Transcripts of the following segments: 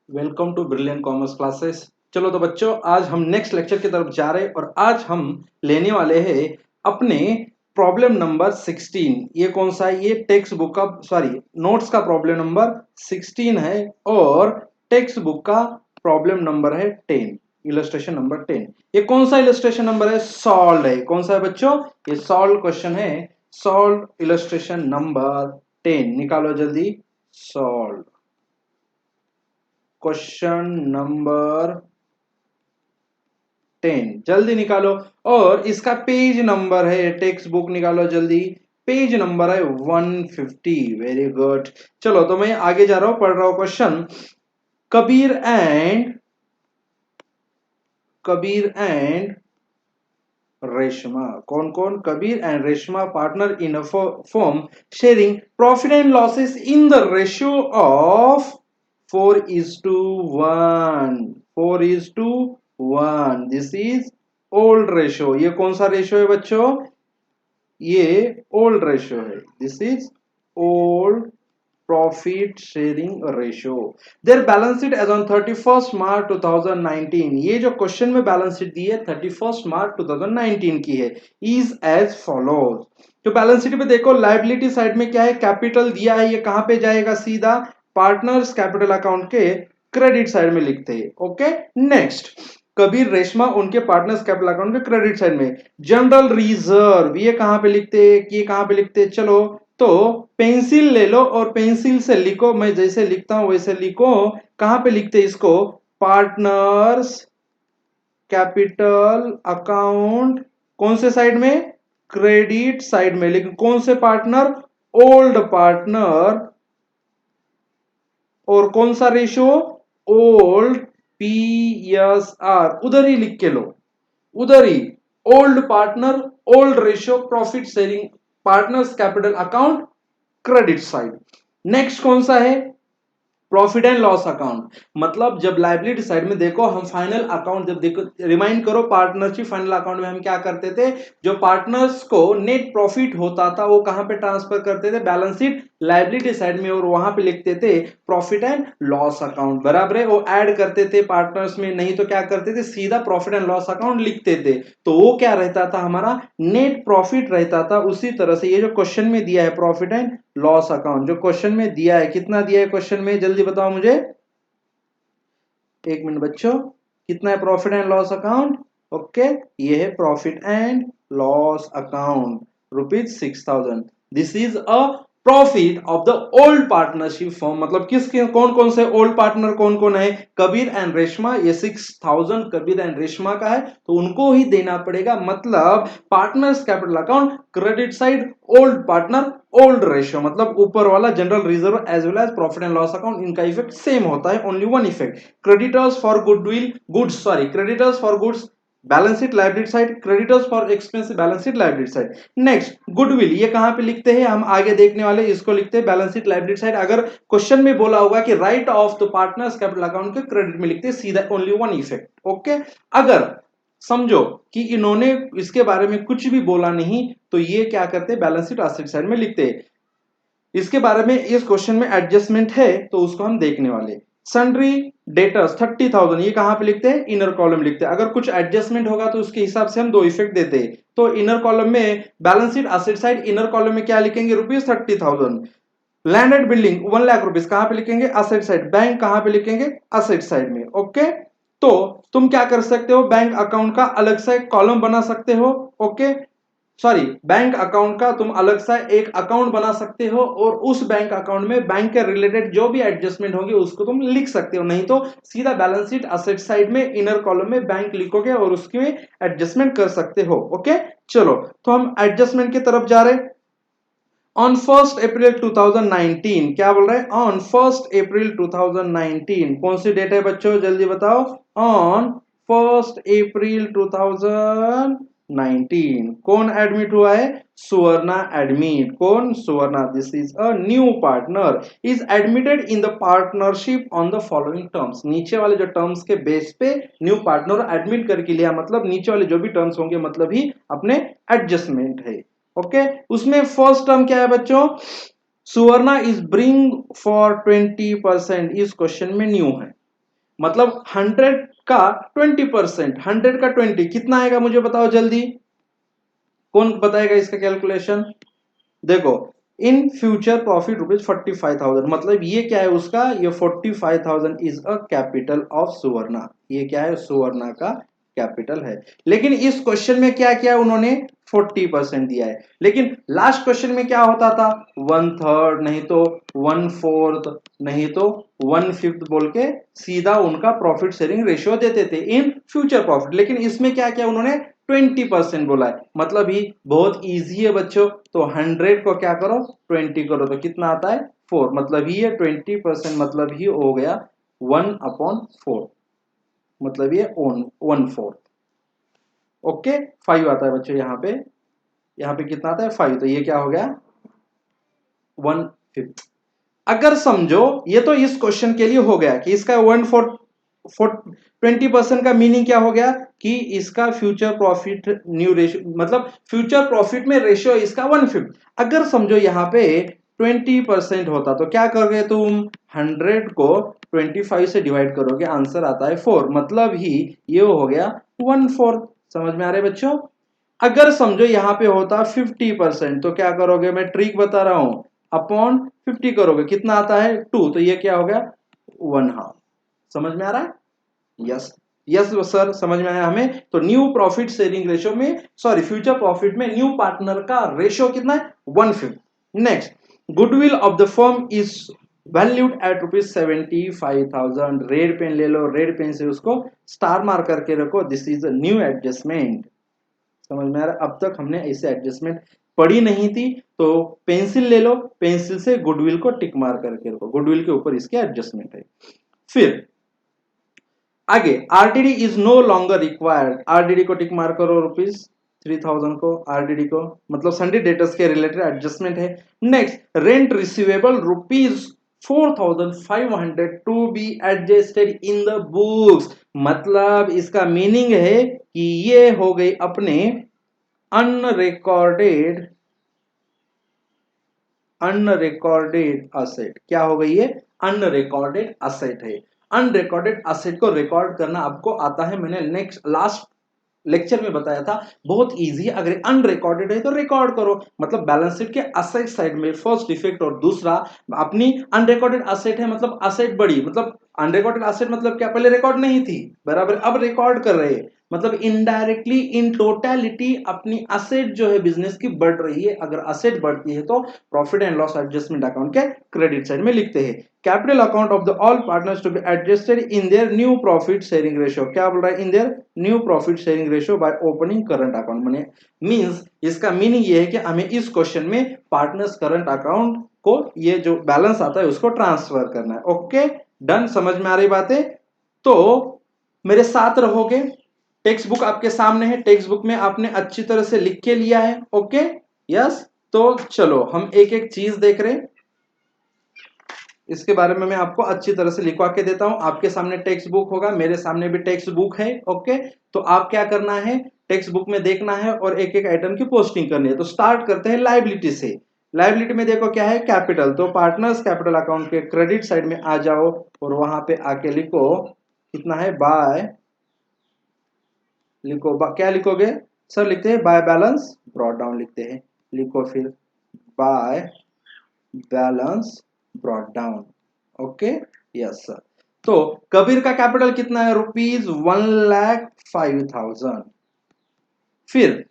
Welcome to brilliant commerce classes. चलो तो बच्चों, आज हम नेक्स्ट लेक्चर की तरफ जा रहे हैं और आज हम लेने वाले हैं अपने प्रॉब्लम नंबर 16। ये कौन सा है? ये टेक्स्ट बुक का नोट्स का प्रॉब्लम नंबर 16 है और टेक्स्ट बुक का प्रॉब्लम नंबर है 10, इलस्ट्रेशन नंबर 10। ये कौन सा इलस्ट्रेशन नंबर है? सॉल्व है। कौन सा है बच्चों? ये सॉल्व क्वेश्चन है। सॉल्व इलस्ट्रेशन नंबर 10 निकालो जल्दी। सॉल्व क्वेश्चन नंबर 10 जल्दी निकालो। और इसका पेज नंबर है, टेक्स्ट बुक निकालो जल्दी। पेज नंबर है 150। Very good. चलो तो मैं आगे जा रहा हूं, पढ़ रहा हूं क्वेश्चन। कबीर एंड रेशमा। कौन कौन? Kabir and Reshma partner in a firm sharing profit and losses in the ratio of 4:1। 4:1। This is old ratio. ये कौन सा रेशियो है बच्चों? ये ओल्ड रेशियो है। This is old profit sharing ratio. Their balance sheet as on 31 March 2019। ये जो question में बैलेंस शीट दी है 31 मार्च 2019 की है। Is as follows. तो बैलेंस शीट पे देखो, लायबिलिटी साइड में क्या है? कैपिटल दिया है। ये कहां पे जाएगा? सीधा पार्टनर्स कैपिटल अकाउंट के क्रेडिट साइड में लिखते हैं। Okay, next. कबीर रेशमा उनके पार्टनर्स कैपिटल अकाउंट के क्रेडिट साइड में। जनरल रिजर्व ये कहां पे लिखते हैं? ये कहां पे लिखते हैं? चलो तो पेंसिल ले लो और पेंसिल से लिखो। मैं जैसे लिखता हूं वैसे लिखो। कहां पे लिखते हैं इसको? Partners capital account. कौन से साइड में? क्रेडिट साइड में। लेकिन कौन से पार्टनर? Old partner. और कौन सा रेशियो? Old PSR। उधर ही लिख के लो, उधर ही। Old partner, old ratio, profit sharing, partners capital account, credit side. Next कौन सा है? Profit and loss account. मतलब जब लायबिलिटी साइड में देखो, हम फाइनल अकाउंट जब देखो, रिमाइंड करो, पार्टनरशिप फाइनल अकाउंट में हम क्या करते थे? जो पार्टनर्स को नेट प्रॉफिट होता था वो कहां पे ट्रांसफर करते थे? बैलेंस शीट लायबिलिटी साइड में, और वहां पे लिखते थे प्रॉफिट एंड लॉस अकाउंट। बराबर है, वो ऐड करते थे पार्टनर्स में। नहीं तो क्या करते थे? सीधा प्रॉफिट एंड लॉस अकाउंट लिखते थे। तो वो क्या रहता था? हमारा नेट प्रॉफिट रहता था। उसी तरह से ये जो क्वेश्चन में दिया है प्रॉफिट एंड लॉस अकाउंट, जो क्वेश्चन में दिया है, कितना दिया है क्वेश्चन में? जल्दी बताओ मुझे, एक मिनट बच्चों। कितना है profit and loss account? Okay, ये है profit and loss account, ₹6000। This is a profit of the old partnership form. मतलब किसके कौन कौन से ओल्ड पार्टनर कौन कौन है? कबीर एंड रेशमा। ये 6000 कबीर एंड रेशमा का है, तो उनको ही देना पड़ेगा। मतलब partners capital account, credit side, old partner, old ratio. मतलब ऊपर वाला general reserve as well as profit and loss account, इनका इफेक्ट सेम होता है। Only one effect, creditors for creditors for goods balance sheet liability side, creditors for expense balance sheet liability side. Next, goodwill. ये कहां पे लिखते हैं? हम आगे देखने वाले, इसको लिखते हैं बैलेंस शीट लायबिलिटी साइड। अगर क्वेश्चन में बोला होगा कि right of the partners capital account के क्रेडिट में लिखते हैं सीधा, ओनली वन इफेक्ट। ओके, अगर समझो कि इन्होंने इसके बारे में कुछ भी बोला नहीं, तो ये क्या करते हैं? बैलेंस शीट एसेट साइड में लिखते हैं। इसके बारे में इस क्वेश्चन में एडजस्टमेंट है, तो उसको हम देखने वाले। सन्ड्री डेटर्स 30,000, ये कहां पे लिखते हैं? इनर कॉलम लिखते हैं। अगर कुछ एडजस्टमेंट होगा तो उसके हिसाब से हम दो इफेक्ट देते हैं। तो इनर कॉलम में balance sheet asset side, inner column में क्या लिखेंगे? ₹30,000। लैंड एंड बिल्डिंग 1,00,000 रुपीज कहां पे लिखेंगे? Asset side. बैंक कहां पे लिखेंगे? एसेट साइड में। ओके, तो तुम क्या कर सकते हो? बैंक अकाउंट का अलग से कॉलम बना सकते हो। ओके, बैंक अकाउंट का तुम अलग सा एक अकाउंट बना सकते हो, और उस बैंक अकाउंट में बैंक के रिलेटेड जो भी एडजस्टमेंट होंगे उसको तुम लिख सकते हो। नहीं तो सीधा बैलेंस शीट एसेट साइड में इनर कॉलम में बैंक लिखोगे और उसमें एडजस्टमेंट कर सकते हो। ओके, चलो तो हम एडजस्टमेंट की तरफ जा रहे हैं। ऑन 1 अप्रैल 2019, क्या बोल रहे हैं? ऑन 1 अप्रैल 2019 कौन सी डेट है बच्चों? जल्दी बताओ। ऑन 1 अप्रैल 2019 कौन एडमिट हुआ है? सुवर्णा एडमिट। कौन? Suvarna. This is a new partner, is admitted in the partnership on the following terms. नीचे वाले जो टर्म्स के बेस पे न्यू पार्टनर एडमिट करके लिया, मतलब नीचे वाले जो भी टर्म्स होंगे मतलब ही अपने एडजस्टमेंट है। ओके, उसमें फर्स्ट टर्म क्या है बच्चों? सुवर्णा इज ब्रिंग फॉर 20%, इस क्वेश्चन में न्यू है। मतलब 100 का 20%, 100 का 20 कितना आएगा मुझे बताओ जल्दी, कौन बताएगा इसका कैलकुलेशन। देखो इन फ्यूचर प्रॉफिट ₹45,000, मतलब ये क्या है उसका, ये 45,000 इज अ कैपिटल ऑफ सुवर्णा, ये क्या है सुवर्णा का कैपिटल है। लेकिन इस क्वेश्चन में क्या किया उन्होंने, 40% दिया है। लेकिन लास्ट क्वेश्चन में क्या होता था, 1/3 नहीं तो 1/4 नहीं तो 1/5 बोल के सीधा उनका प्रॉफिट शेयरिंग रेशियो देते थे इन फ्यूचर प्रॉफिट। लेकिन इसमें क्या किया उन्होंने, 20% बोला है, मतलब ही बहुत इजी है बच्चों। तो 100 को क्या करो 20 करो तो कितना आता है 4, मतलब ही ये 20% मतलब ही हो गया 1/4, मतलब ये 1/4। ओके 5 आता है बच्चों यहाँ पे कितना आता है 5, तो ये क्या हो गया 1/5। अगर समझो ये तो इस क्वेश्चन के लिए हो गया कि इसका 20% का मीनिंग क्या हो गया कि इसका फ्यूचर प्रॉफिट न्यू रेशियो, मतलब फ्यूचर प्रॉफिट में रेशियो इसका 1/5। अगर समझो यहाँ पे 20% होता तो क्या करोगे तुम, 100 को 25 से डिवाइड करोगे, आंसर आता है 4, मतलब ही ये हो गया 1/4। समझ में आ रहा है बच्चों। अगर समझो यहाँ पे होता 50%, तो क्या करोगे, मैं ट्रिक बता रहा हूं, अपॉन 50 करोगे कितना आता है 2, तो ये क्या हो गया 1/2। समझ में आ रहा है, यस यस सर समझ में आया हमें। तो न्यू प्रॉफिट शेयरिंग रेशियो में, सॉरी फ्यूचर प्रॉफिट में न्यू पार्टनर का रेशियो कितना है 1/5। Next, goodwill of the firm is valued at ₹75,000। Red pen ले लो, रेड पेन से उसको स्टार मार करके रखो, this is a new adjustment. समझ में आ रहा है, अब तक हमने ऐसे एडजस्टमेंट पढ़ी नहीं थी, तो पेंसिल ले लो, पेंसिल से गुडविल को टिक मार करके रखो, गुडविल के ऊपर इसके एडजस्टमेंट है। फिर आगे RDD is no longer required, RDD को टिक मार करो, ₹3,000 को आरडीडी को, मतलब संडे डेटर्स के रिलेटेड एडजस्टमेंट है। Next, rent receivable ₹4,500 to be adjusted in the books, मतलब इसका मीनिंग है कि ये हो गई अपने अनरिकॉर्डेड असेट। क्या हो गई, ये अनरिकॉर्डेड असेट है। अनरिकॉर्डेड असेट को रिकॉर्ड करना आपको आता है, मैंने नेक्स्ट लास्ट लेक्चर में बताया था, बहुत इजी है। अगर अनरिकॉर्डेड है तो रिकॉर्ड करो, मतलब बैलेंस शीट के असेट साइड में फर्स्ट इफेक्ट, और दूसरा अपनी अनरिकॉर्डेड असेट है, मतलब असेट बड़ी, मतलब अनरिकॉर्डेड असेट मतलब क्या, पहले रिकॉर्ड नहीं थी बराबर, अब रिकॉर्ड कर रहे हैं, मतलब इनडायरेक्टली इन टोटलिटी अपनी असेट जो है बिजनेस की बढ़ रही है। अगर असेट बढ़ती है तो profit and loss adjustment account के क्रेडिट साइड में लिखते हैं, capital account of the all partners to be adjusted in their new profit sharing ratio. क्या बोल रहा है, in their new profit sharing ratio by opening current account. माने means इसका मीनिंग ये है कि हमें इस क्वेश्चन में पार्टनर्स करंट अकाउंट को ये जो बैलेंस आता है उसको ट्रांसफर करना है। ओके डन, समझ में आ रही बातें। तो मेरे साथ रहोगे, टेक्स्ट बुक आपके सामने है, टेक्स्ट बुक में आपने अच्छी तरह से लिख के लिया है। ओके यस, तो चलो हम एक एक चीज देख रहे हैं, इसके बारे में मैं आपको अच्छी तरह से लिखवा के देता हूं। आपके सामने टेक्स्ट बुक होगा, मेरे सामने भी टेक्स्ट बुक है। ओके, तो आप क्या करना है, टेक्स्ट बुक में देखना है और एक एक आइटम की पोस्टिंग करनी है। तो स्टार्ट करते हैं लायबिलिटी से। लायबिलिटी में देखो क्या है, कैपिटल, तो पार्टनर्स कैपिटल अकाउंट के क्रेडिट साइड में आ जाओ और वहां पे आके लिखो कितना है, बाय, लिखो क्या लिखोगे सर, लिखते हैं बाय बैलेंस ब्रॉट डाउन लिखते हैं, लिखो फिर by balance brought down. Okay yes sir. तो कबीर का कैपिटल कितना है, ₹1,05,000। फिर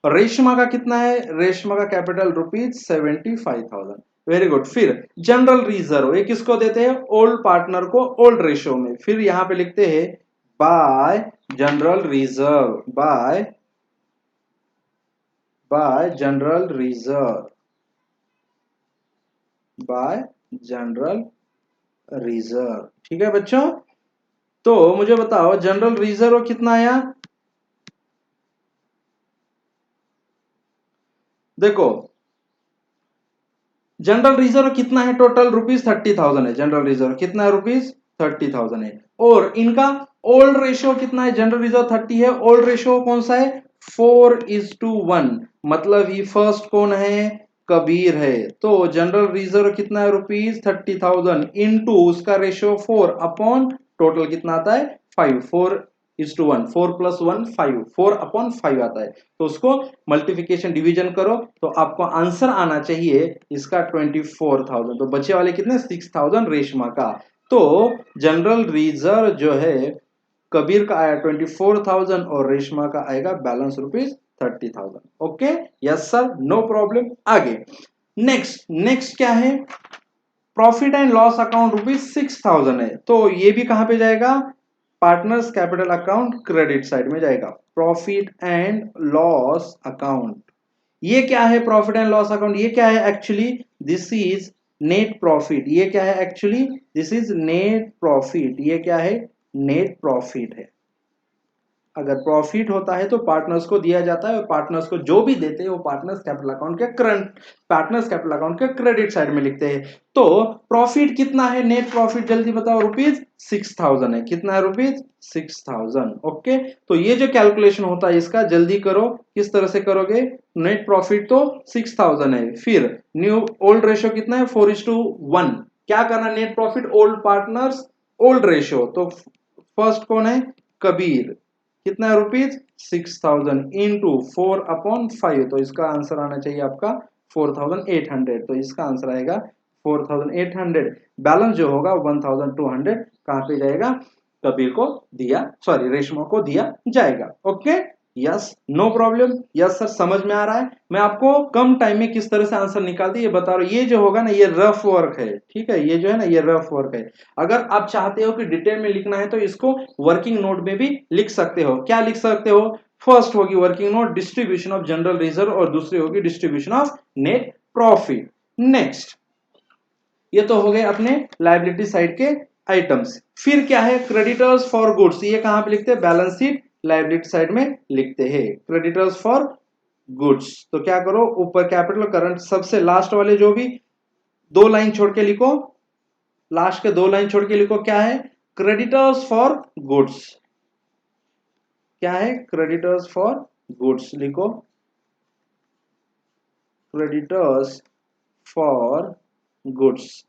रेशमा का कितना है, रेशमा का कैपिटल ₹75,000। Very good. फिर जनरल रिजर्व, ये किसको देते हैं, ओल्ड पार्टनर को, ओल्ड रेशियो में। फिर यहां पे लिखते हैं bye general reserve, bye general reserve, bye general reserve. ठीक है बच्चों, तो मुझे बताओ जनरल रिजर्व कितना आया। देखो जनरल रिजर्व कितना है, टोटल ₹30,000 है। जनरल रिजर्व कितना है, ₹30,000 है। और इनका ओल्ड रेशियो कितना है, जनरल रिजर्व 30 है, ओल्ड रेशियो कौन सा है 4:1, मतलब ये फर्स्ट कौन है, कबीर है। तो जनरल रिजर्व कितना है, ₹30,000 इंटू उसका रेशियो 4 अपॉन टोटल कितना आता है 5, 4:1, 4+1 5, 4/5 आता है। तो उसको मल्टीप्लिकेशन डिवीजन करो तो आपको आंसर आना चाहिए इसका 24,000। तो बचे वाले कितने 6,000 रेशमा का। तो जनरल रिजर्व जो है कबीर का आया 24,000 और रेशमा का आएगा balance ₹30,000। Okay, yes sir, no problem. आगे नेक्स्ट क्या है, प्रॉफिट एंड लॉस अकाउंट ₹6,000 है। तो ये भी कहां पे जाएगा, partners capital account credit side में जाएगा। प्रॉफिट एंड लॉस अकाउंट, ये क्या है प्रॉफिट एंड लॉस अकाउंट, ये क्या है actually, this is net profit. ये क्या है actually, this is net profit. ये क्या है, नेट प्रॉफिट है। अगर प्रॉफिट होता है तो पार्टनर्स को दिया जाता है और पार्टनर्स को जो भी देते हैं वो पार्टनर्स कैपिटल अकाउंट के क्रेडिट साइड में लिखते हैं। तो प्रॉफिट कितना है, नेट प्रॉफिट जल्दी बताओ, ₹6,000 है। कितना है, ₹6,000। ओके, तो ये जो कैलकुलेशन होता है इसका जल्दी करो, किस तरह से करोगे, नेट प्रॉफिट तो 6,000 है, फिर न्यू ओल्ड रेशियो कितना है 4:1। क्या करना, net profit old partners old ratio, तो फर्स्ट कौन है, कबीर, कितना है ₹6,000 इंटू 4/5, तो इसका आंसर आना चाहिए आपका 4,800। तो इसका आंसर आएगा 4,800। बैलेंस जो होगा 1,200 कहां पे जाएगा, कबीर को दिया, सॉरी रेशमा को दिया जाएगा। Okay, yes, no problem. Yes sir, समझ में आ रहा है। मैं आपको कम टाइम में किस तरह से आंसर निकाल दी ये बता रहा हूं। ये जो होगा ना ये रफ वर्क है, ठीक है, ये जो है ना ये रफ वर्क है। अगर आप चाहते हो कि डिटेल में लिखना है तो इसको वर्किंग नोट में भी लिख सकते हो। क्या लिख सकते हो, फर्स्ट होगी working note distribution of general reserve और दूसरी होगी distribution of net profit. Next, ये तो हो गए अपने लायबिलिटी साइड के आइटम्स। फिर क्या है, क्रेडिटर्स फॉर गुड्स, ये कहां पे लिखते हैं, बैलेंस शीट लायबिलिटी साइड में लिखते हैं क्रेडिटर्स फॉर गुड्स। तो क्या करो, ऊपर कैपिटल करंट सबसे लास्ट वाले जो भी 2 लाइन छोड़ के लिखो, लास्ट के 2 लाइन छोड़ के लिखो, क्या है, क्रेडिटर्स फॉर गुड्स। क्या है, क्रेडिटर्स फॉर गुड्स लिखो, creditors for goods.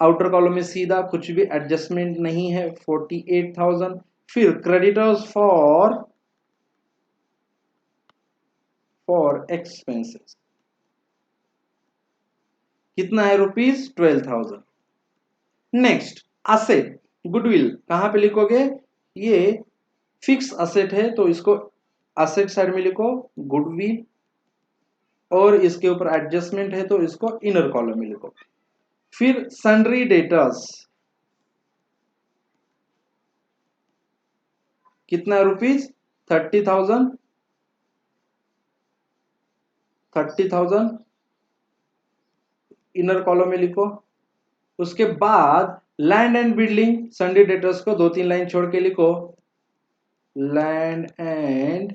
Outer column में सीधा कुछ भी एडजस्टमेंट नहीं है, 48,000। फिर क्रेडिटर्स फॉर एक्सपेंसेस कितना है, ₹12,000। नेक्स्ट, असेट गुडविल कहां पे लिखोगे, ये फिक्स असेट है तो इसको असेट साइड में लिखो गुडविल, और इसके ऊपर एडजस्टमेंट है तो इसको इनर कॉलम में लिखो। फिर सन्ड्री डेटर्स कितना रुपीज, 30,000, 30,000 इनर कॉलम में लिखो। उसके बाद land and building sundry debtors को 2-3 लाइन छोड़ के लिखो, land and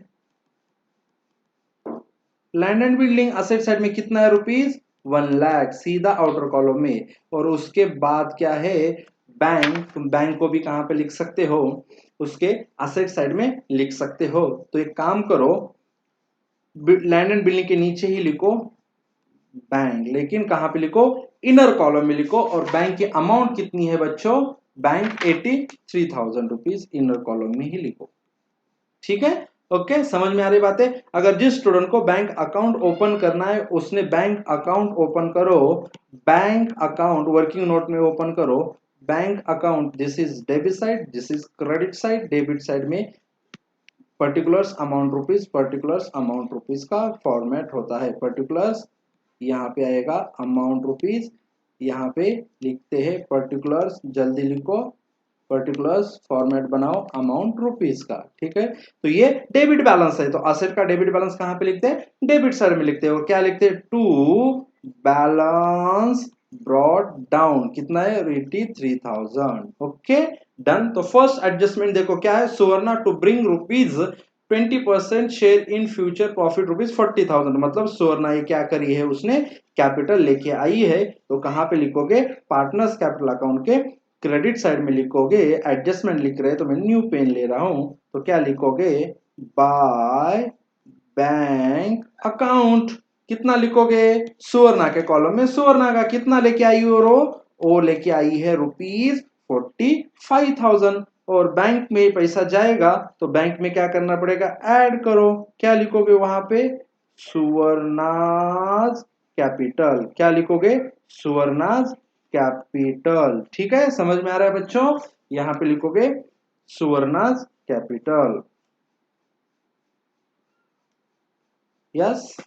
building asset side में कितना है, ₹1,00,000 सीधा आउटर कॉलम में। और उसके बाद क्या है, बैंक, बैंक को भी कहां पे लिख सकते हो, उसके असेट साइड में लिख सकते हो। तो एक काम करो, लैंड एंड बिल्डिंग के नीचे ही लिखो बैंक, लेकिन कहां पे लिखो, इनर कॉलम में लिखो। और बैंक की अमाउंट कितनी है बच्चों, बैंक 83,000 रुपीज इनर कॉलम में ही लिखो। ठीक है, ओके, समझ में आ रही बात है। अगर जिस स्टूडेंट को बैंक अकाउंट ओपन करना है उसने बैंक अकाउंट ओपन करो, बैंक अकाउंट वर्किंग नोट में ओपन करो, bank account, this is debit side, this is credit side. Debit side में पर्टिकुलर्स अमाउंट रुपीज का फॉर्मेट होता है। पर्टिकुलर्स यहाँ पे आएगा अमाउंट रुपीज, यहाँ पे लिखते हैं पर्टिकुलर्स, जल्दी लिखो, पर्टिकुलर्स फॉर्मेट बनाओ अमाउंट रुपीज का। ठीक है, तो ये डेबिट बैलेंस है, तो असेट का डेबिट बैलेंस कहां पे लिखते हैं, डेबिट साइड में लिखते हैं। और क्या लिखते हैं, टू बैलेंस ब्रॉट डाउन, कितना है, 83,000। Okay, done. तो फर्स्ट एडजस्टमेंट देखो क्या है, Suvarna to bring ₹20% share in future profit ₹40,000। मतलब सुवर्णा ये क्या करी है, उसने कैपिटल लेके आई है। तो कहां पे लिखोगे, पार्टनर्स कैपिटल अकाउंट के क्रेडिट साइड में लिखोगे। एडजस्टमेंट लिख रहे हैं तो मैं न्यू पेन ले रहा हूं, तो क्या लिखोगे, बाय बैंक अकाउंट। कितना लिखोगे, सुवर्णा के कॉलम में सुवर्णा का कितना लेके आई, और वो लेके आई है 45,000 और बैंक में पैसा जाएगा तो बैंक में क्या करना पड़ेगा, ऐड करो। क्या लिखोगे वहां पे, सुवर्णाज कैपिटल। क्या लिखोगे, सुवर्णाज कैपिटल। ठीक है, समझ में आ रहा है बच्चों, यहां पे लिखोगे Suvarna's capital. Yes,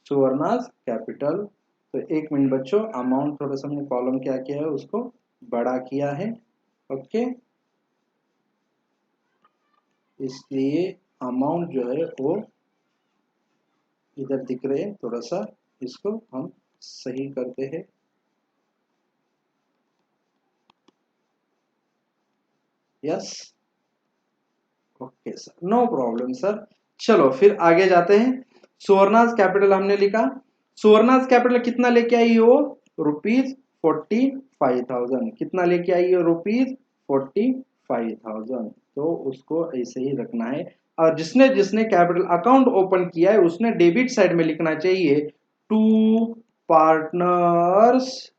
Suvarna's capital. तो एक मिनट बच्चों, अमाउंट थोड़ा सा मैंने कॉलम क्या किया है उसको बड़ा किया है, ओके, इसलिए अमाउंट जो है वो इधर दिख रहे हैं, थोड़ा सा इसको हम सही करते हैं। Yes, okay sir, no problem sir. चलो फिर आगे जाते हैं। सुवर्णाज कैपिटल हमने लिखा, सुवर्णाज कैपिटल कितना लेके आई हो, ₹45,000। कितना लेके आई हो, ₹45,000। तो उसको ऐसे ही रखना है। और जिसने जिसने कैपिटल अकाउंट ओपन किया है उसने डेबिट साइड में लिखना चाहिए टू पार्टनर्स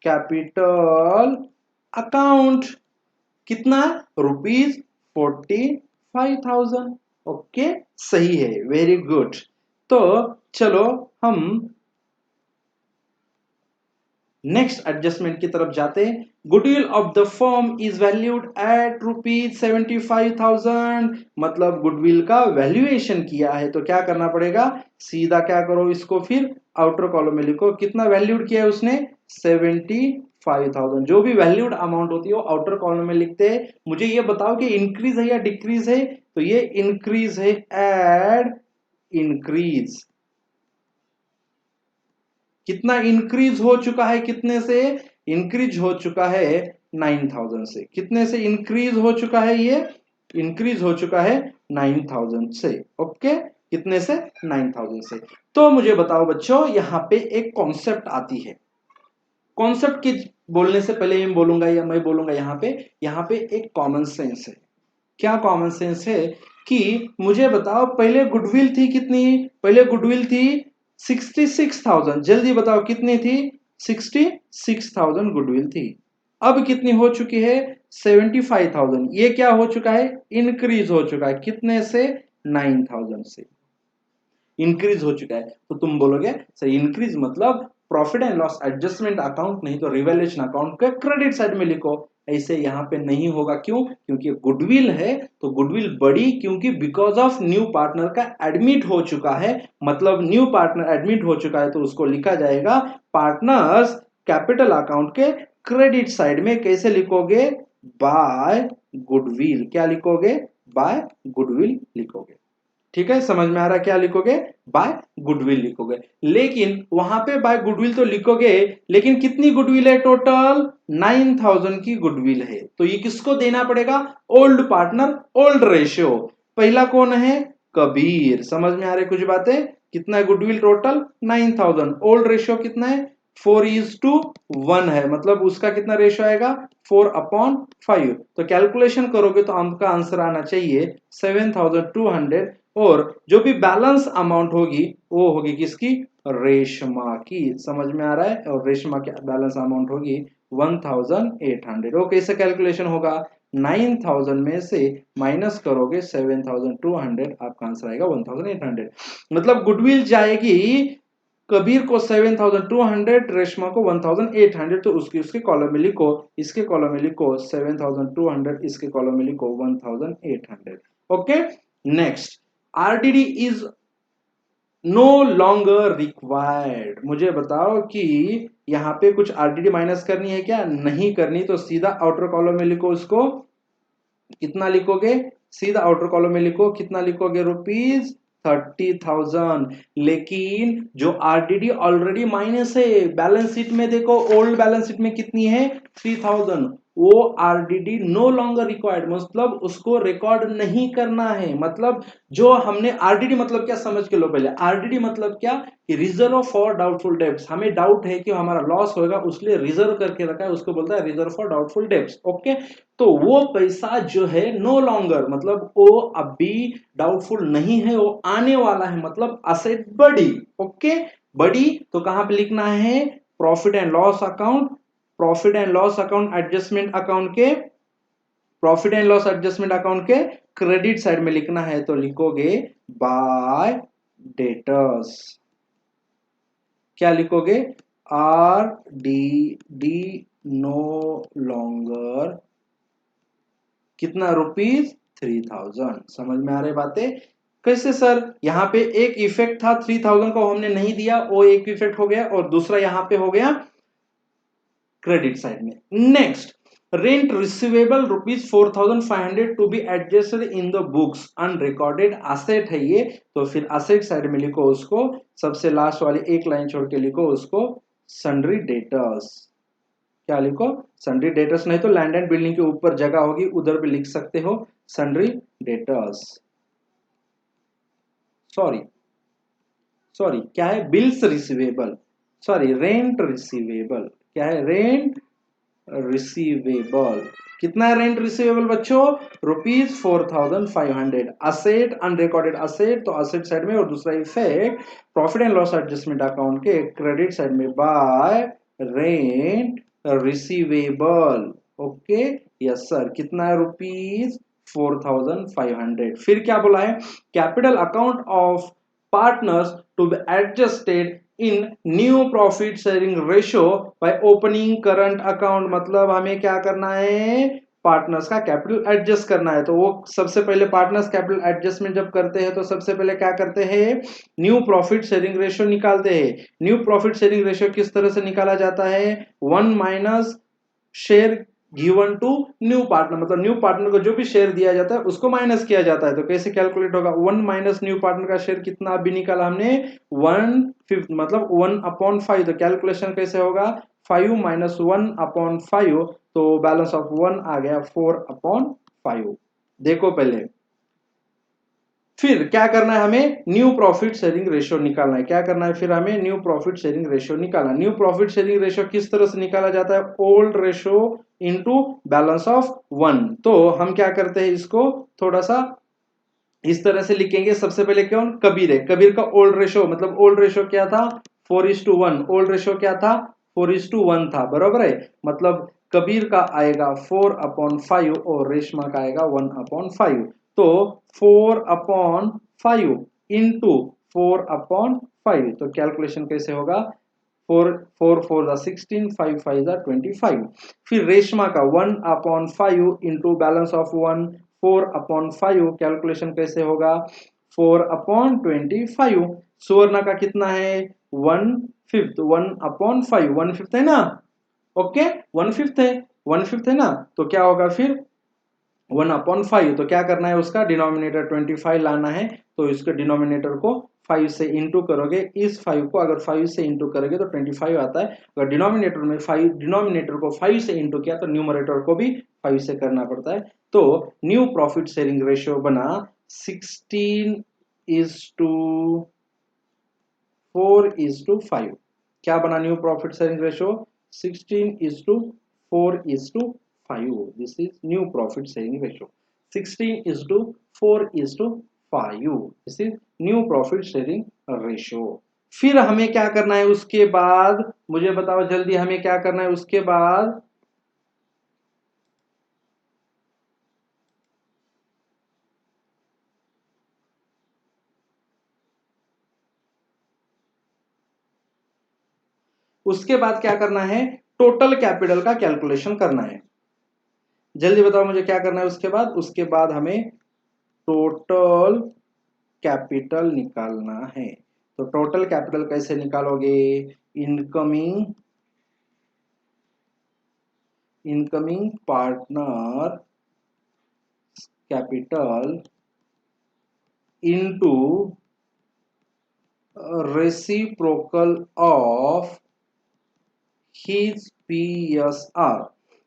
कैपिटल अकाउंट। कितना, ₹45,000। ओके, सही है, वेरी गुड। तो चलो हम नेक्स्ट एडजस्टमेंट की तरफ जाते हैं। Goodwill of the firm is valued at ₹75,000। मतलब गुडविल का वैल्यूएशन किया है तो क्या करना पड़ेगा, सीधा क्या करो, इसको फिर आउटर कॉलम में लिखो, कितना वैल्यूड किया है उसने, 75,000। जो भी वैल्यूड अमाउंट होती है वो आउटर कॉलम में लिखते हैं। मुझे ये बताओ कि इंक्रीज है या डिक्रीज है, तो ये इंक्रीज है, एड इंक्रीज। कितना इंक्रीज हो चुका है, कितने से इंक्रीज हो चुका है, 9,000 से। कितने से इंक्रीज हो चुका है, ये इंक्रीज हो चुका है 9,000 से। ओके, कितने से, 9,000 से। तो मुझे बताओ बच्चों, यहां पे एक कॉन्सेप्ट आती है। कॉन्सेप्ट की बोलने से पहले मैं बोलूंगा या मैं बोलूंगा यहाँ पे एक कॉमन सेंस है। क्या कॉमन सेंस है कि मुझे बताओ पहले गुडविल थी कितनी, पहले गुडविल थी 66,000। जल्दी बताओ कितनी थी, 66,000 गुडविल थी। अब कितनी हो चुकी है, 75,000। ये क्या हो चुका है, इंक्रीज हो चुका है, कितने से, 9,000 से इंक्रीज हो चुका है। तो तुम बोलोगे सर इंक्रीज मतलब profit and loss adjustment account नहीं तो रिवैल्यूएशन अकाउंट के क्रेडिट साइड में लिखो। ऐसे यहां पे नहीं होगा, क्यों, क्योंकि गुडविल है तो गुडविल बड़ी, क्योंकि बिकॉज ऑफ न्यू पार्टनर का एडमिट हो चुका है। मतलब न्यू पार्टनर एडमिट हो चुका है तो उसको लिखा जाएगा पार्टनर्स कैपिटल अकाउंट के क्रेडिट साइड में। कैसे लिखोगे, बाय गुडविल। क्या लिखोगे, बाय गुडविल लिखोगे। ठीक है, समझ में आ रहा है, क्या लिखोगे, बाय गुडविल लिखोगे। लेकिन वहां पे बाय गुडविल तो लिखोगे, लेकिन कितनी गुडविल है, टोटल 9,000 की गुडविल है। तो ये किसको देना पड़ेगा, ओल्ड पार्टनर ओल्ड रेशियो। पहला कौन है, कबीर। समझ में आ रही कुछ बातें, कितना है गुडविल, टोटल 9,000। ओल्ड रेशियो कितना है, 4:1 है। मतलब उसका कितना रेशियो आएगा, 4/5। तो कैलकुलेशन करोगे तो आपका आंसर आना चाहिए 7,200। और जो भी बैलेंस अमाउंट होगी वो होगी किसकी, रेशमा की। समझ में आ रहा है, और रेशमा की बैलेंस अमाउंट होगी 1,800। वो कैसे कैलकुलेशन होगा, 9,000 में से माइनस करोगे 7,200, आपका आंसर आएगा 1,800। मतलब गुडविल जाएगी कबीर को 7,200, रेशमा को 1,800। तो उसकी उसके कॉलम में लिखो, इसके कॉलम में लिखो 7,200, इसके कॉलम में लिखो 1,800। Okay, next, RDD is no longer required. मुझे बताओ कि यहां पे कुछ आरडीडी माइनस करनी है क्या, नहीं करनी। तो सीधा आउटर कॉलम में लिखो उसको, कितना लिखोगे, सीधा आउटर कॉलम में लिखो, कितना लिखोगे, ₹30,000। लेकिन जो आरडीडी ऑलरेडी माइनस है, बैलेंस शीट में देखो, ओल्ड बैलेंस शीट में कितनी है, 3,000। वो आरडीडी नो लॉन्गर रिक्वायर्ड, मतलब उसको रिकॉर्ड नहीं करना है। मतलब जो हमने आरडीडी मतलब क्या समझ के लो पहले। आरडीडी मतलब क्या, कि रिजर्व फॉर डाउटफुल डेब्ट्स। हमें डाउट है कि हमारा लॉस होगा, उसलिए रिजर्व करके रखा है, उसको बोलता है reserve for doubtful debts. Okay, तो वो पैसा जो है नो लॉन्गर, मतलब वो अभी डाउटफुल नहीं है, वो आने वाला है, मतलब असेट बड़ी। ओके, बड़ी तो कहां पे लिखना है, profit and loss account profit and loss account adjustment account के profit and loss adjustment account के क्रेडिट साइड में लिखना है तो लिखोगे बाय डेटर्स। क्या लिखोगे? आर डी नो लॉन्गर कितना रुपीज 3000। समझ में आ रही बातें? कैसे सर? यहाँ पे एक इफेक्ट था 3000 का, हमने नहीं दिया, वो एक इफेक्ट हो गया, और दूसरा यहाँ पे हो गया क्रेडिट साइड में। Next, rent receivable rupees 4500 to be adjusted in the books unrecorded asset है ये, तो फिर असेट साइड में लिखो उसको, सबसे लास्ट वाली एक लाइन छोड़ के लिखो उसको सन्ड्री डेटर्स। क्या लिखो? सन्ड्री डेटर्स, नहीं तो लैंड एंड बिल्डिंग के ऊपर जगह होगी उधर भी लिख सकते हो सन्ड्री डेटर्स। सॉरी क्या है? Bills receivable, sorry rent receivable. क्या है? Rent receivable. कितना है रेंट रिसीवेबल बच्चों? रुपीज 4500। असेट अनरिकॉर्डेड असेट, तो असेट साइड में, और दूसरा effect profit and loss adjustment account के क्रेडिट साइड में by rent receivable. Okay, yes sir. कितना है? रुपीज 4500। फिर क्या बोला है? Capital account of partners to be adjusted in new profit sharing ratio by opening current account. मतलब हमें क्या करना है? पार्टनर्स का कैपिटल एडजस्ट करना है, तो वो सबसे पहले पार्टनर्स कैपिटल एडजस्टमेंट जब करते हैं तो सबसे पहले क्या करते हैं? न्यू प्रॉफिट शेयरिंग रेशियो निकालते हैं। न्यू प्रॉफिट शेयरिंग रेशियो किस तरह से निकाला जाता है? 1 minus share given to new partner, मतलब न्यू पार्टनर को जो भी शेयर दिया जाता है उसको माइनस किया जाता है। तो कैसे कैलकुलेट होगा? 1 माइनस न्यू पार्टनर का शेयर कितना अभी निकाला हमने? 1/5, मतलब 1/5। तो कैलकुलेशन कैसे होगा? 5 माइनस 1/5, तो बैलेंस ऑफ 1 आ गया 4/5। देखो पहले, फिर क्या करना है? हमें न्यू प्रॉफिट शेयरिंग रेशियो निकालना है। क्या करना है फिर? हमें न्यू प्रॉफिट शेयरिंग रेशियो निकालना। न्यू प्रॉफिट शेयरिंग रेशियो किस तरह से निकाला जाता है? Old ratio into balance of 1। तो हम क्या करते हैं, इसको थोड़ा सा इस तरह से लिखेंगे। सबसे पहले कौन? कबीर है। कबीर का ओल्ड रेशियो, मतलब ओल्ड रेशियो क्या था? 4:1। ओल्ड रेशियो क्या था? 4:1 था, बराबर है। मतलब कबीर का आएगा 4/5 और रेशमा का आएगा 1/5। तो 4/5 इंटू 4/5, तो कैलकुलेशन कैसे होगा? 4 4 4 16, 5 5 25। फिर रेशमा का 1/5 इंटू बैलेंस ऑफ 1, 4/5। कैलकुलेशन कैसे होगा? 4/25। सुवर्णा का कितना है? 1/5। 1/5, 1/5 है ना? ओके, 1/5 है, 1/5 है ना? तो क्या होगा फिर? 1/5। तो क्या करना है? उसका डिनोमिनेटर 25 लाना है, तो इसके डिनोमिनेटर को 5 से इंटू करोगे। इस 5 को अगर 5 से इंटू करोगे तो 25 आता है। अगर डिनोमिनेटर में 5, डिनोमिनेटर को 5 से इंटू किया तो न्यूमरेटर को भी 5 से करना पड़ता है। तो न्यू प्रॉफिट शेयरिंग रेशियो बना 16:4:5। क्या बना new profit sharing ratio? 16:4:5। This is new profit sharing ratio. 16:4:5, this is new profit sharing ratio. फिर हमें क्या करना है उसके बाद? मुझे बताओ जल्दी, हमें क्या करना है उसके बाद? उसके बाद क्या करना है? टोटल कैपिटल का कैलकुलेशन करना है। जल्दी बताओ मुझे क्या करना है उसके बाद? उसके बाद हमें टोटल कैपिटल निकालना है। तो टोटल कैपिटल कैसे निकालोगे? Incoming partner capital into reciprocal of his PSR।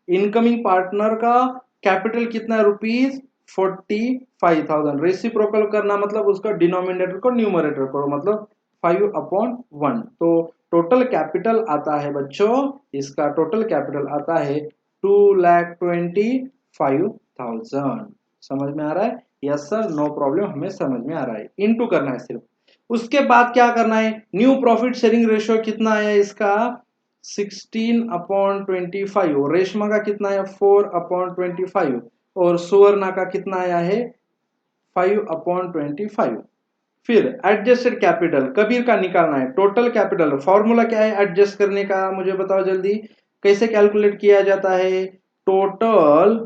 Incoming partner का कैपिटल कितना है? रुपीज 45,000। रेसिप्रोकल करना मतलब उसका डिनोमिनेटर को न्यूमरेटर करो, मतलब 5/1। तो टोटल कैपिटल आता है बच्चों, इसका टोटल कैपिटल आता है 2,25,000। समझ में आ रहा है? यस सर, नो प्रॉब्लम, हमें समझ में आ रहा है। इनटू करना है सिर्फ। उसके बाद क्या करना है? न्यू प्रॉफिट शेयरिंग रेशियो कितना है इसका? 16/25, रेशमा का कितना है 4/25 और सुवर्णा का कितना आया है 5/25। फिर एडजस्टेड कैपिटल कबीर का निकालना है, टोटल कैपिटल फॉर्मूला क्या है एडजस्ट करने का मुझे बताओ जल्दी, कैसे कैलकुलेट किया जाता है, total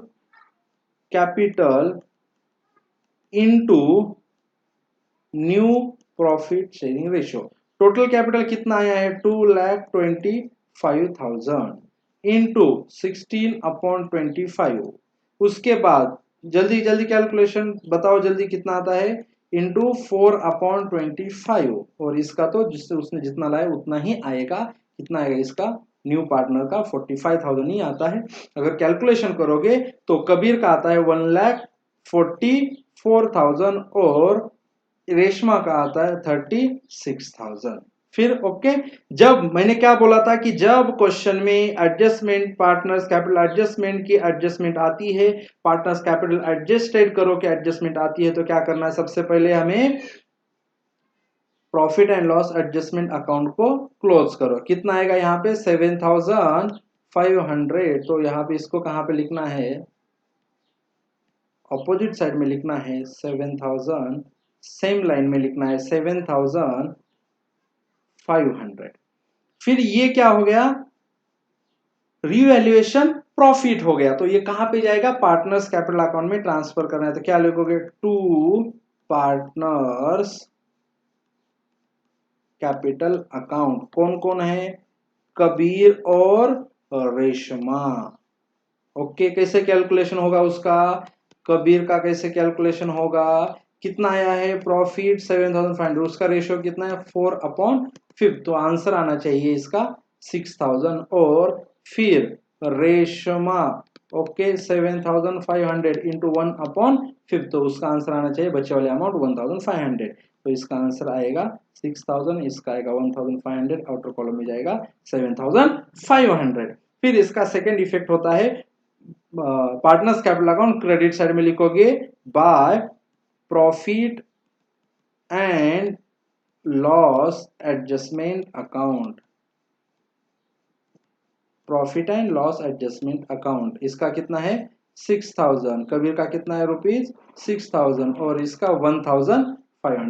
capital into new profit sharing ratio. Total capital कितना आया है 2,25,000 इंटू 16/25। उसके बाद जल्दी जल्दी कैलकुलेशन बताओ जल्दी कितना आता है इंटू 4/25 और इसका तो जिससे उसने जितना लाया उतना ही आएगा, कितना आएगा इसका न्यू पार्टनर का 45,000 ही आता है। अगर कैलकुलेशन करोगे तो कबीर का आता है 1,44,000 और रेशमा का आता है 36,000। फिर ओके, जब मैंने क्या बोला था कि जब क्वेश्चन में एडजस्टमेंट पार्टनर्स कैपिटल एडजस्टमेंट की एडजस्टमेंट आती है, पार्टनर्स कैपिटल एडजस्टेड करो के एडजस्टमेंट आती है, तो क्या करना है सबसे पहले हमें profit and loss adjustment account को क्लोज करो। कितना आएगा यहाँ पे 7,500, तो यहाँ पे इसको कहां पे लिखना है ऑपोजिट साइड में लिखना है 7,000, सेम लाइन में लिखना है 7,500। फिर ये क्या हो गया रिवैल्यूएशन प्रॉफिट हो गया, तो ये कहां पे जाएगा पार्टनर्स कैपिटल अकाउंट में ट्रांसफर करना है, तो क्या लिखोगे टू पार्टनर्स कैपिटल अकाउंट। कौन कौन है कबीर और रेशमा। ओके, कैसे कैलकुलेशन होगा उसका, कबीर का कैसे कैलकुलेशन होगा, कितना आया है प्रॉफिट 7,500, उसका रेशियो कितना है 4/5, तो आंसर आना चाहिए इसका 6,000। और फिर रेशमा ओके 7,500 इंटू 1/5, तो उसका आंसर आना चाहिए बच्चे वाले अमाउंट 1,500, तो इसका आंसर आएगा 6,000, इसका आएगा 1,500, आउटर कॉलम में जाएगा 7,500। फिर इसका सेकेंड इफेक्ट होता है partners capital account credit side में लिखोगे by profit and loss adjustment account, profit and loss adjustment account. इसका कितना है 6,000, कबीर का कितना है रुपीज 6,000 और इसका 1,500,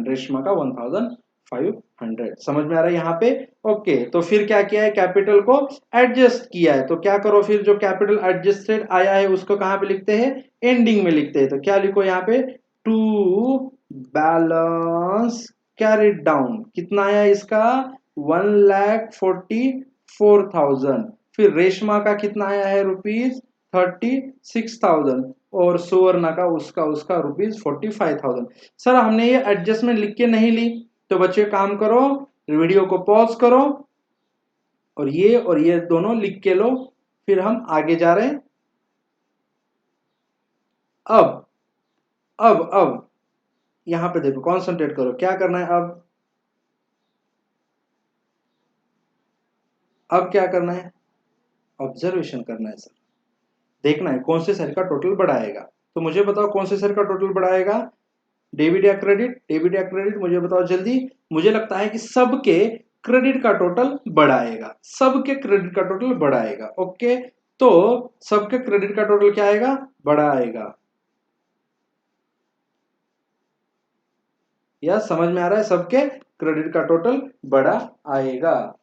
रेशमा का 1,500। समझ में आ रहा है यहाँ पे ओके। तो फिर क्या किया है कैपिटल को एडजस्ट किया है, तो क्या करो फिर जो कैपिटल एडजस्टेड आया है उसको कहां पे लिखते हैं एंडिंग में लिखते हैं, तो क्या लिखो यहाँ पे टू बैलेंस कैरिड डाउन, कितना आया इसका 1,44,000। फिर रेशमा का कितना आया है रुपीज 36,000 और सुवर्णा का उसका उसका रुपीज 45,000। सर हमने ये एडजस्टमेंट लिख के नहीं ली, तो बच्चे काम करो वीडियो को पॉज करो और ये दोनों लिख के लो, फिर हम आगे जा रहे हैं। अब यहां पे देखो कॉन्सेंट्रेट करो क्या करना है अब क्या करना है ऑब्जर्वेशन करना है सर, देखना है कौन से शेयर का टोटल बढ़ाएगा। तो मुझे बताओ कौन से शेयर का टोटल बढ़ाएगा, डेबिट या क्रेडिट, डेबिट या क्रेडिट मुझे बताओ जल्दी। मुझे लगता है कि सबके क्रेडिट का टोटल बढ़ाएगा, सबके क्रेडिट का टोटल बढ़ाएगा ओके। तो सबके क्रेडिट का टोटल क्या आएगा बढ़ाएगा, या समझ में आ रहा है सबके क्रेडिट का टोटल बड़ा आएगा।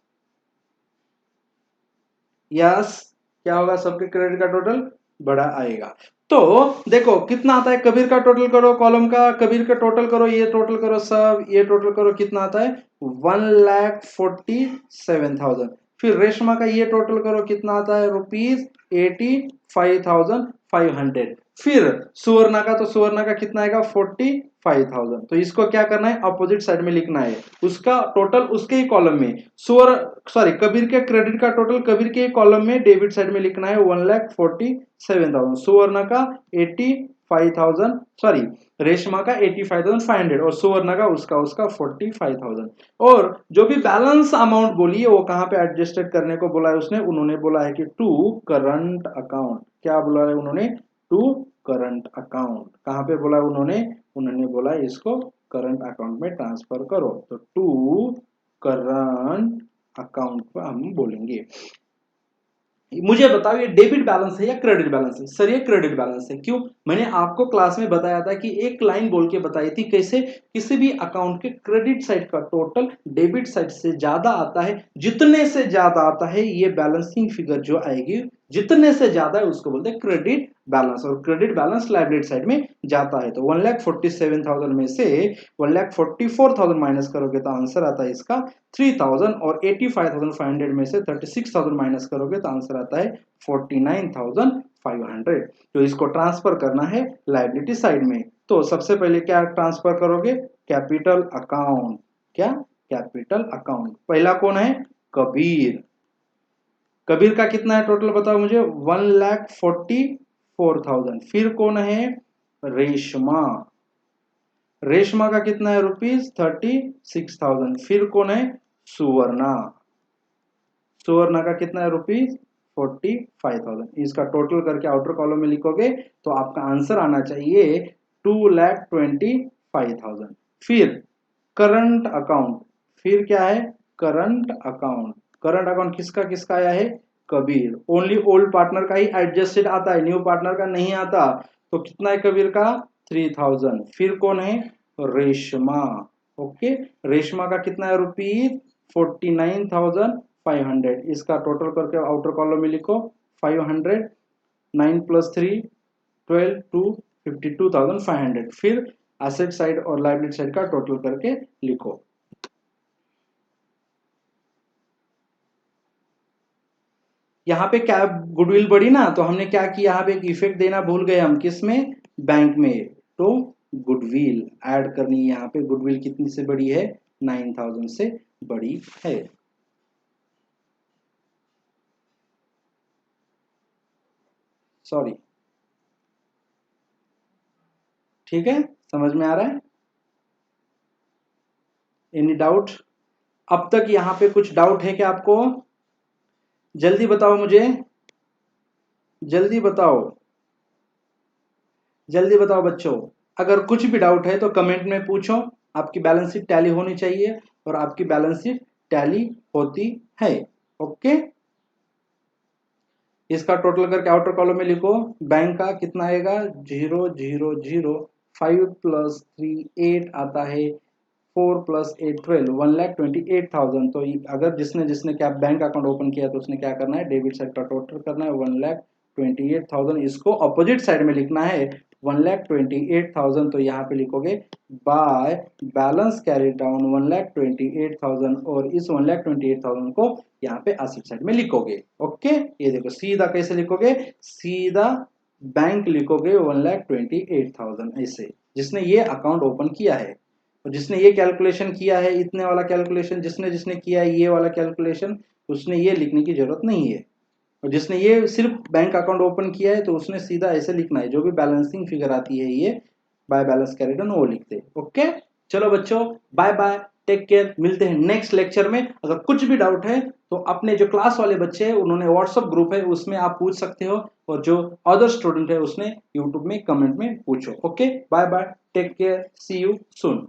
यस, क्या होगा सबके क्रेडिट का टोटल बड़ा आएगा। तो देखो कितना आता है कबीर का टोटल करो, कॉलम का कबीर का टोटल करो, ये टोटल करो सब, ये टोटल करो कितना आता है 1,47,000। फिर रेशमा का ये टोटल करो कितना आता है रुपीज 85,500। फिर सुवर्णा का, तो सुवर्णा का कितना आएगा 45,000। तो इसको क्या करना है अपोजिट साइड में लिखना है, उसका टोटल उसके ही कॉलम में कबीर के क्रेडिट का टोटल कबीर के कॉलम में डेबिट साइड में लिखना है 1,47,000, सुवर्ण का 85,000 रेशमा का 85,500 और सुवर्ण का उसका उसका 45,000। और जो भी बैलेंस अमाउंट बोली है वो कहां पे एडजस्टेड करने को बोला है उसने, उन्होंने बोला है कि टू करंट अकाउंट। क्या बोला है उन्होंने टू करंट अकाउंट, कहां पे बोला है उन्होंने बोला है इसको करंट अकाउंट में ट्रांसफर करो, तो टू करंट अकाउंट को हम बोलेंगे। मुझे बताओ ये डेबिट बैलेंस है या क्रेडिट बैलेंस है? सर ये क्रेडिट बैलेंस है। क्यों? मैंने आपको क्लास में बताया था कि एक लाइन बोल के बताई थी कैसे किसी भी अकाउंट के क्रेडिट साइड का टोटल डेबिट साइड से ज्यादा आता है, जितने से ज्यादा आता है ये बैलेंसिंग फिगर जो आएगी जितने से ज्यादा है उसको बोलते हैं क्रेडिट बैलेंस, और क्रेडिट बैलेंस लायबिलिटी साइड में जाता है। तो 1,47,000 में से 1,44,000 माइनस करोगे तो आंसर आता है इसका 3,000, और 85,500 में से 36,000 माइनस करोगे तो आंसर आता है 49,500। तो इसको ट्रांसफर करना है लायबिलिटी साइड में। तो सबसे पहले क्या ट्रांसफर करोगे? Capital account. क्या? Capital account. पहला कौन है? कबीर। कबीर का कितना है टोटल बताओ मुझे? 1,44,000। फिर कौन है? रेशमा। रेशमा का कितना है? ₹36,000। फिर कौन है? सुवर्णा। सुवर्णा का कितना है? ₹45,000। इसका टोटल करके आउटर कॉलम में लिखोगे तो आपका आंसर आना चाहिए 2,25,000। फिर करंट अकाउंट। फिर क्या है? Current account. करंट अकाउंट किसका किसका आया है? कबीर। ओनली ओल्ड पार्टनर का ही एडजस्टेड आता है, न्यू पार्टनर का नहीं आता। तो कितना है कबीर का? 3,000। फिर कौन है? रेशमा। ओके, रेशमा का कितना है? ₹49,500। इसका टोटल करके आउटर कॉलम में लिखो 500, 9 + 3 12 2 52,500। फिर एसेट साइड और लायबिलिटी साइड का टोटल करके लिखो। यहाँ पे क्या गुडविल बढ़ी ना, तो हमने क्या किया? यहाँ पे एक इफेक्ट देना भूल गए हम। किसमें? बैंक में। तो गुडविल ऐड करनी है यहाँ पे। गुडविल कितनी से बड़ी है? 9,000 से बड़ी है। सॉरी, ठीक है, समझ में आ रहा है? Any doubt? अब तक यहाँ पे कुछ डाउट है क्या आपको? जल्दी बताओ मुझे, जल्दी बताओ, जल्दी बताओ बच्चों। अगर कुछ भी डाउट है तो कमेंट में पूछो। आपकी बैलेंस शीट टैली होनी चाहिए और आपकी बैलेंस शीट टैली होती है। ओके, इसका टोटल करके आउटर कॉलम में लिखो। बैंक का कितना आएगा? 0,0,0, 5 + 3 8 आता है, 4 + 8 12, 1,28,000। तो अगर जिसने जिसने क्या बैंक अकाउंट ओपन किया तो उसने क्या करना है? डेबिट साइड का टोटल करना है 1,28,000। इसको अपोजिट साइड में लिखना है 1,28,000। तो यहाँ पे लिखोगे बाय बैलेंस कैरी डाउन 1,28,000, और इस 1,28,000 को यहाँ पे एसेट साइड में लिखोगे। ओके, ये देखो सीधा कैसे लिखोगे? सीधा बैंक लिखोगे 1,28,000 ऐसे, जिसने ये अकाउंट ओपन किया है। और जिसने ये कैलकुलेशन किया है, इतने वाला कैलकुलेशन जिसने जिसने किया है, ये वाला कैलकुलेशन, उसने ये लिखने की जरूरत नहीं है। और जिसने ये सिर्फ बैंक अकाउंट ओपन किया है तो उसने सीधा ऐसे लिखना है, जो भी बैलेंसिंग फिगर आती है ये बाय बैलेंस कैरी डाउन वो लिखते हैं। ओके, चलो बच्चों, बाय बाय, टेक केयर। मिलते हैं नेक्स्ट लेक्चर में। अगर कुछ भी डाउट है तो अपने जो क्लास वाले बच्चे हैं उन्होंने व्हाट्सएप ग्रुप है उसमें आप पूछ सकते हो, और जो अदर स्टूडेंट है उसने यूट्यूब में कमेंट में पूछो। Okay, bye bye, take care, see you soon.